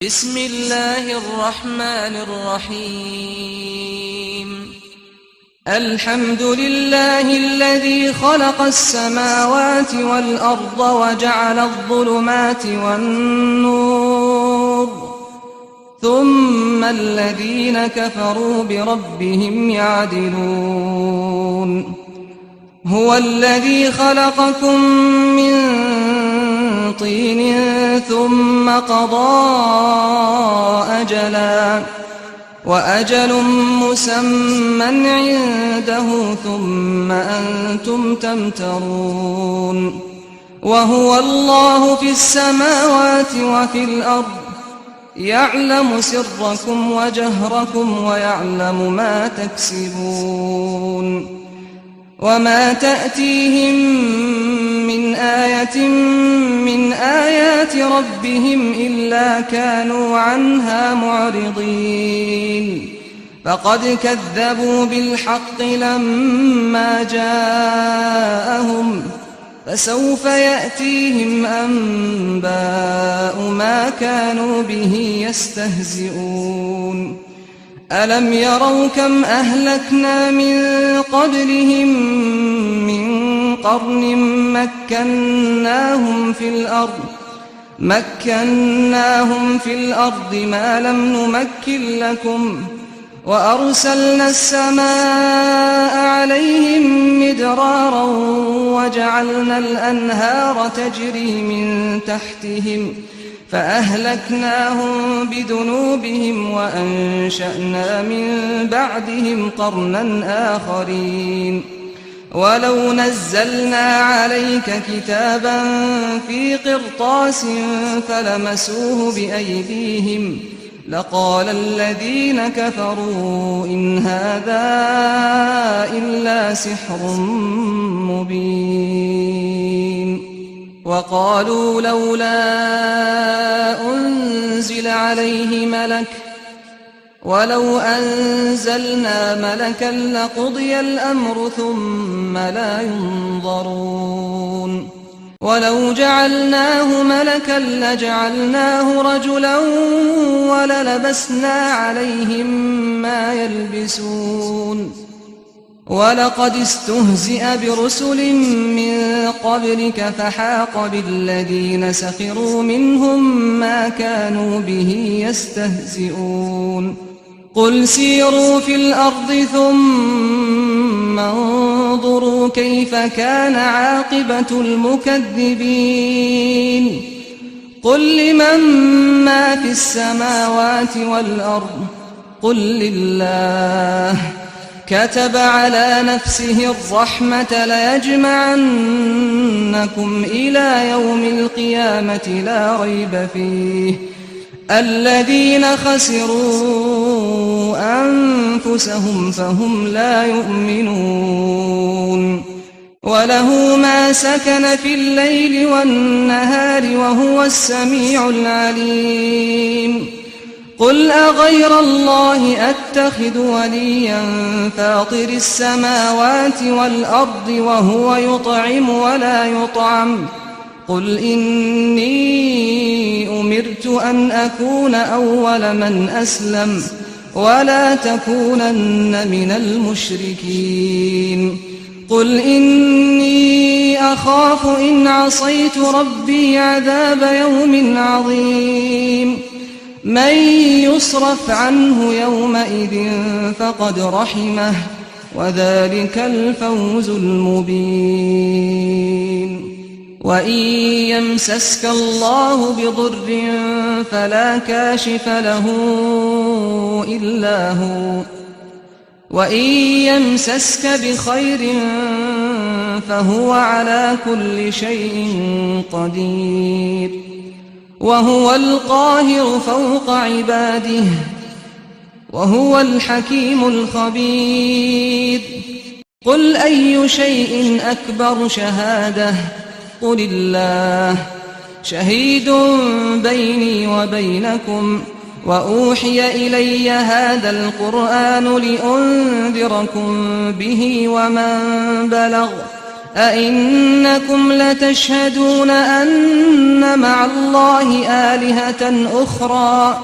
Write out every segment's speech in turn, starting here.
بسم الله الرحمن الرحيم الحمد لله الذي خلق السماوات والأرض وجعل الظلمات والنور ثم الذين كفروا بربهم يعدلون هو الذي خلقكم من طين ثم قضى أجلا وأجل مسمى عنده ثم أنتم تمترون وهو الله في السماوات وفي الأرض يعلم سركم وجهركم ويعلم ما تكسبون وما تأتيهم من آية من آيات ربهم إلا كانوا عنها معرضين فقد كذبوا بالحق لما جاءهم فسوف يأتيهم أنباء ما كانوا به يستهزئون ألم يروا كم أهلكنا من قبلهم من قرن مكناهم في الأرض ما لم نمكن لكم وأرسلنا السماء عليهم مدرارا وجعلنا الأنهار تجري من تحتهم فأهلكناهم بذنوبهم وأنشأنا من بعدهم قرنا آخرين ولو نزلنا عليك كتابا في قرطاس فلمسوه بأيديهم لقال الذين كفروا إن هذا إلا سحر مبين وقالوا لولا أنزل عليه ملك ولو أنزلنا ملكا لقضي الأمر ثم لا ينظرون ولو جعلناه ملكا لجعلناه رجلا وللبسنا عليهم ما يلبسون ولقد استهزئ برسل من قبلك فحاق بالذين سخروا منهم ما كانوا به يستهزئون قل سيروا في الأرض ثم انظروا كيف كان عاقبة المكذبين قل لمن ما في السماوات والأرض قل لله كتب على نفسه الرحمة ليجمعنكم إلى يوم القيامة لا ريب فيه الذين خسروا أنفسهم فهم لا يؤمنون وله ما سكن في الليل والنهار وهو السميع العليم قل أغير الله أتخذ وليا فاطر السماوات والأرض وهو يطعم ولا يطعم قل إني أمرت أن أكون أول من أسلم ولا تكونن من المشركين قل إني أخاف إن عصيت ربي عذاب يوم عظيم من يصرف عنه يومئذ فقد رحمه وذلك الفوز المبين وإن يمسسك الله بضر فلا كاشف له إلا هو وإن يمسسك بخير فهو على كل شيء قدير وهو القاهر فوق عباده وهو الحكيم الخبير قل أي شيء أكبر شهادة قل الله شهيد بيني وبينكم وأوحي إلي هذا القرآن لأنذركم به ومن بلغ أئنكم لتشهدون أن مع الله آلهة أخرى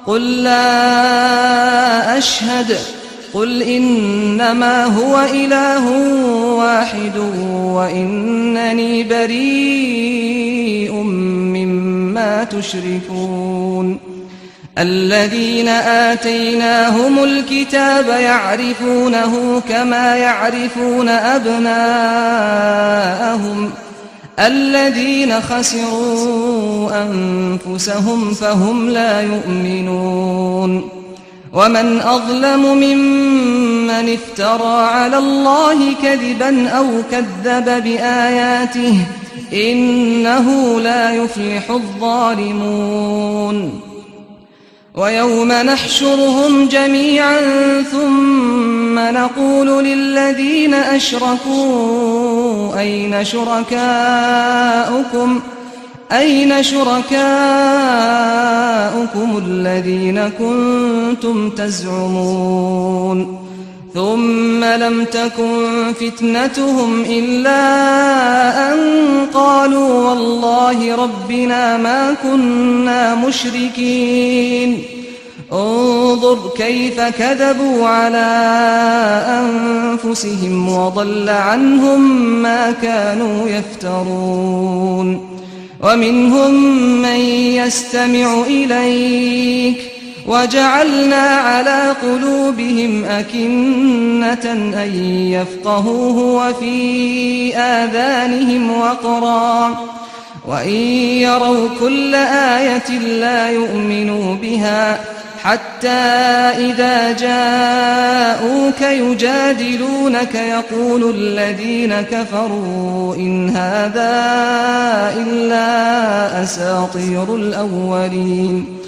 قل لا أشهد قل إنما هو إله واحد وإنني بريء مما تشركون الذين آتيناهم الكتاب يعرفونه كما يعرفون أبناءهم الذين خسروا أنفسهم فهم لا يؤمنون ومن أظلم ممن افترى على الله كذبا أو كذب بآياته إنه لا يفلح الظالمون ويوم نحشرهم جميعا ثم نقول للذين أشركوا أين شركاؤكم الذين كنتم تزعمون ثم لم تكن فتنتهم إلا أن قالوا والله ربنا ما كنا مشركين انظر كيف كذبوا على أنفسهم وضل عنهم ما كانوا يفترون ومنهم من يستمع إليك وجعلنا على قلوبهم أكنة أن يفقهوه وفي آذانهم وقرا وإن يروا كل آية لا يؤمنوا بها حتى إذا جاءوك يجادلونك يقول الذين كفروا إن هذا إلا أساطير الأولين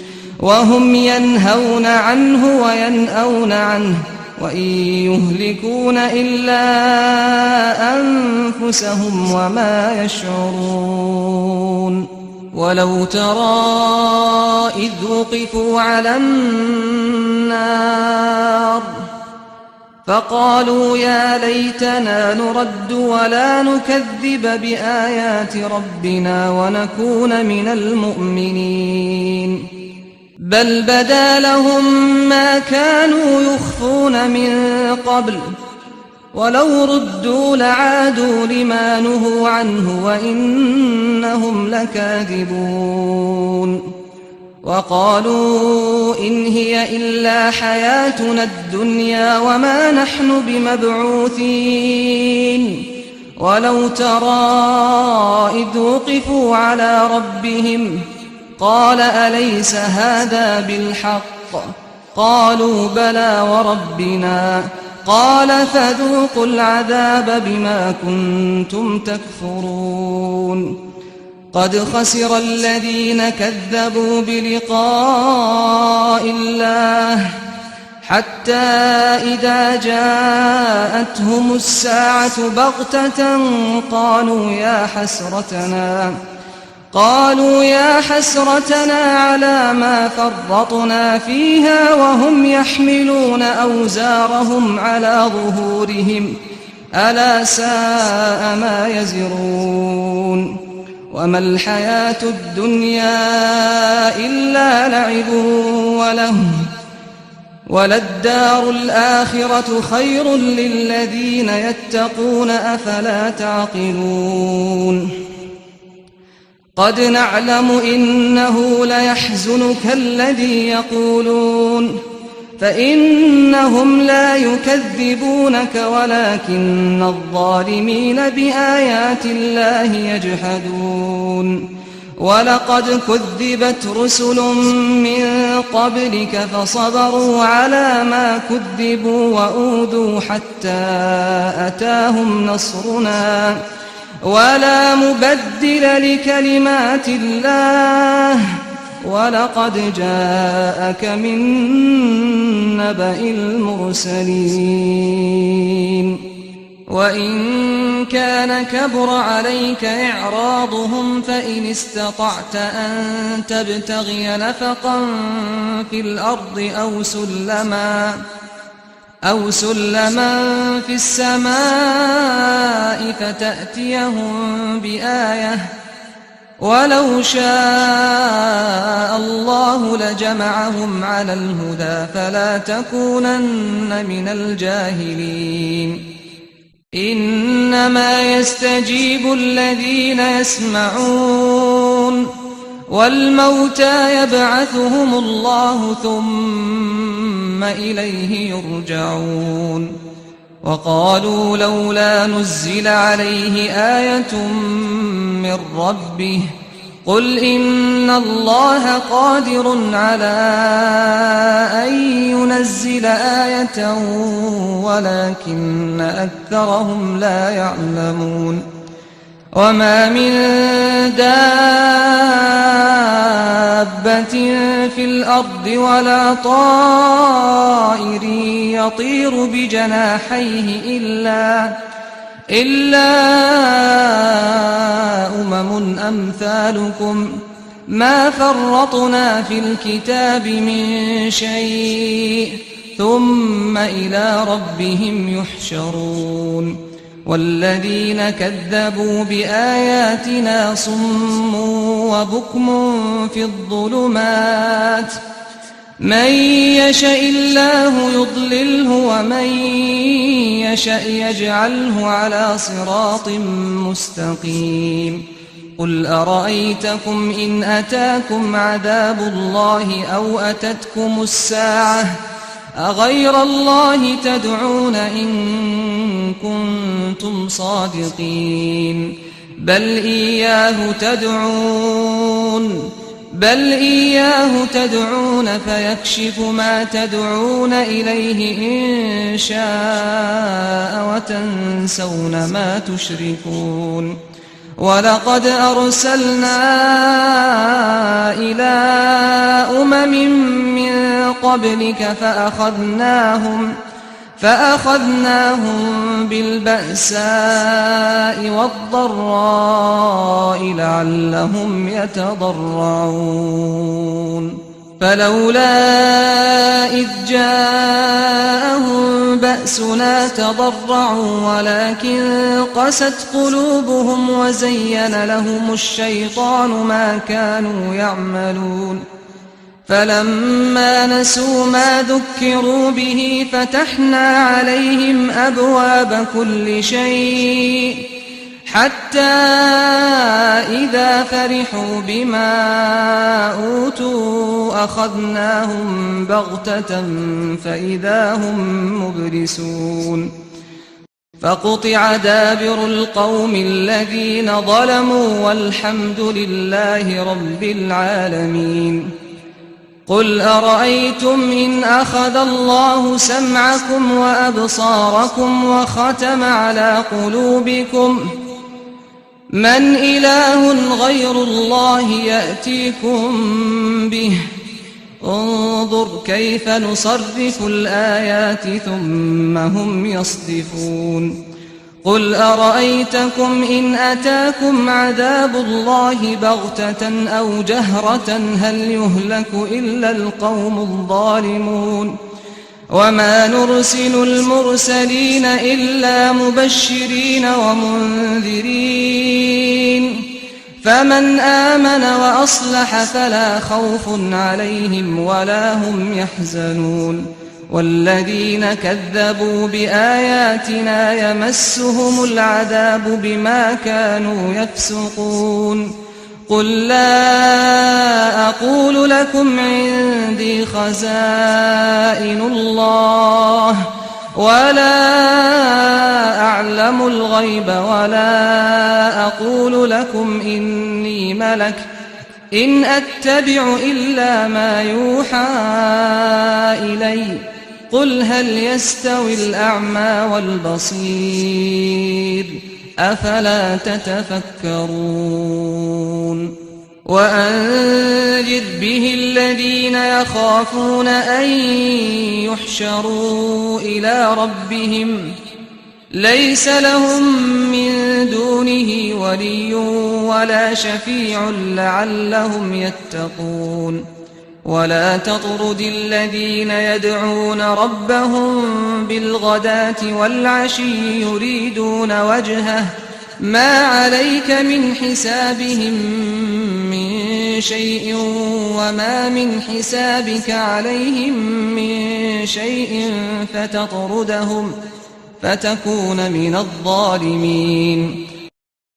وهم ينهون عنه وينأون عنه وإن يهلكون إلا أنفسهم وما يشعرون ولو ترى إذ وقفوا على النار فقالوا يا ليتنا نرد ولا نكذب بآيات ربنا ونكون من المؤمنين بل بدا لهم ما كانوا يخفون من قبل ولو ردوا لعادوا لما نهوا عنه وإنهم لكاذبون وقالوا إن هي إلا حياتنا الدنيا وما نحن بمبعوثين ولو ترى إذ وقفوا على ربهم قال أليس هذا بالحق قالوا بلى وربنا قال فذوقوا العذاب بما كنتم تكفرون قد خسر الذين كذبوا بلقاء الله حتى إذا جاءتهم الساعة بغتة قالوا يا حسرتنا على ما فرطنا فيها وهم يحملون أوزارهم على ظهورهم ألا ساء ما يزرون وما الحياة الدنيا إلا لعب ولهو وللدار الآخرة خير للذين يتقون أفلا تعقلون قد نعلم إنه ليحزنك الذي يقولون فإنهم لا يكذبونك ولكن الظالمين بآيات الله يجحدون ولقد كذبت رسل من قبلك فصبروا على ما كذبوا وأوذوا حتى أتاهم نصرنا ولا مبدل لكلمات الله ولقد جاءك من نبأ المرسلين وإن كان كبر عليك إعراضهم فإن استطعت أن تبتغي نفقا في الأرض أو سلما في السماء فتأتيهم بآية ولو شاء الله لجمعهم على الهدى فلا تكونن من الجاهلين إنما يستجيب الذين يسمعون والموتى يبعثهم الله ثم إليه يرجعون وقالوا لولا نزل عليه آية من ربه قل إن الله قادر على أن ينزل آية ولكن أكثرهم لا يعلمون وما من دابة في الأرض ولا طائر يطير بجناحيه إلا أمم أمثالكم ما فرطنا في الكتاب من شيء ثم إلى ربهم يحشرون والذين كذبوا بآياتنا صم وبكم في الظلمات من يشاء الله يضلله ومن يشاء يجعله على صراط مستقيم قل أرأيتكم إن أتاكم عذاب الله أو أتتكم الساعة أغير الله تدعون إن كنتم صادقين بل إياه تدعون فيكشف ما تدعون إليه إن شاء وتنسون ما تشركون ولقد أرسلنا إلى أمم من قبلك فأخذناهم بالبأساء والضراء لعلهم يتضرعون فلولا إذ جاءهم بأسنا تضرعوا ولكن قست قلوبهم وزين لهم الشيطان ما كانوا يعملون فلما نسوا ما ذكروا به فتحنا عليهم أبواب كل شيء حتى إذا فرحوا بما أوتوا أخذناهم بغتة فإذا هم مبلسون فقطع دابر القوم الذين ظلموا والحمد لله رب العالمين قل أرأيتم إن أخذ الله سمعكم وأبصاركم وختم على قلوبكم من إله غير الله يأتيكم به انظر كيف نصرف الآيات ثم هم يصدفون قل أرأيتكم إن أتاكم عذاب الله بغتة أو جهرة هل يهلك إلا القوم الظالمون وما نرسل المرسلين إلا مبشرين ومنذرين فمن آمن وأصلح فلا خوف عليهم ولا هم يحزنون والذين كذبوا بآياتنا يمسهم العذاب بما كانوا يفسقون قل لا أقول لكم عندي خزائن الله ولا أعلم الغيب ولا أقول لكم إني ملك إن أتبع إلا ما يوحى إلي قل هل يستوي الأعمى والبصير أفلا تتفكرون وأنذر به الذين يخافون أن يحشروا إلى ربهم ليس لهم من دونه ولي ولا شفيع لعلهم يتقون ولا تطرد الذين يدعون ربهم بالغداة والعشي يريدون وجهه ما عليك من حسابهم من شيء وما من حسابك عليهم من شيء فتطردهم فتكون من الظالمين